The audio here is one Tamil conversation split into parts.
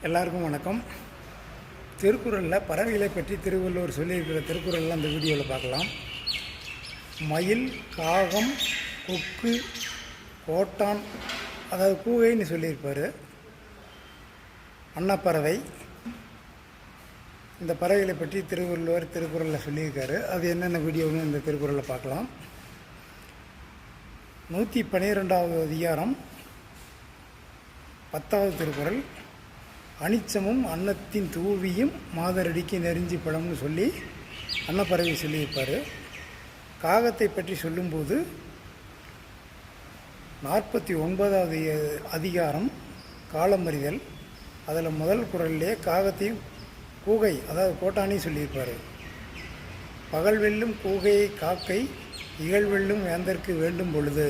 எல்லாருக்கும் வணக்கம். திருக்குறளில் பறவைகளை பற்றி திருவள்ளுவர் சொல்லியிருக்கிற திருக்குறளில் அந்த வீடியோவில் பார்க்கலாம். மயில், காகம், கொக்கு, கோட்டான், அதாவது கூகைன்னு சொல்லியிருப்பார். அன்னப்பறவை, இந்த பறவைகளை பற்றி திருவள்ளுவர் திருக்குறளில் சொல்லியிருக்காரு. அது என்னென்ன வீடியோன்னு இந்த திருக்குறளில் பார்க்கலாம். 112வது அதிகாரம் 10வது திருக்குறள். அனிச்சமும் அன்னத்தின் தூவியும் மாதரடிக்கு நெருஞ்சி பழம்னு சொல்லி அன்னப்பறவை சொல்லியிருப்பார். காகத்தை பற்றி சொல்லும்போது 49வது அதிகாரம் காலமறிதல். அதில் முதல் குறளிலே காகத்தையும் கூகை, அதாவது கோட்டானையும் சொல்லியிருப்பார். பகல் வெல்லும் கூகையை காக்கை, இகழ்வெல்லும் வேந்தற்கு வேண்டும் பொழுது.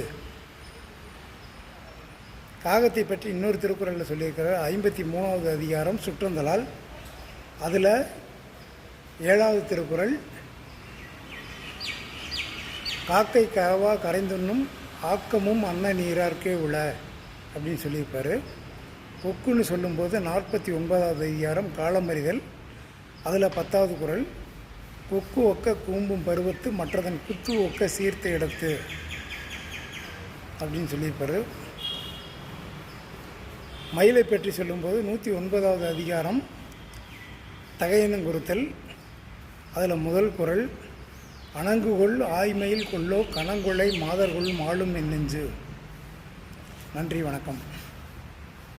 காகத்தை பற்றி இன்னொரு திருக்குறளில் சொல்லியிருக்கிறார். 53வது அதிகாரம் சுற்றந்தலால். அதில் 7வது திருக்குறள், காக்கை கரவா கரைந்துண்ணும் ஆக்கமும் அன்ன நீரார்க்கே உள அப்படின்னு சொல்லியிருப்பார். கொக்குன்னு சொல்லும்போது 49வது அதிகாரம் காலமறிதல். அதில் 10வது குறள், கொக்கு ஒக்க கூம்பும் பருவத்து மற்றதன் குத்து ஒக்க சீர்த்த இடத்து அப்படின்னு சொல்லியிருப்பார். மயிலை பற்றி சொல்லும்போது 109வது அதிகாரம் தகையனுங்குறுத்தல். அதில் முதல் குறள், அணங்குகொள் ஆய்மயில் கொள்ளோ கணங்கொள்ளை மாதர்கொள் மாளும் என்னெஞ்சு. நன்றி, வணக்கம்.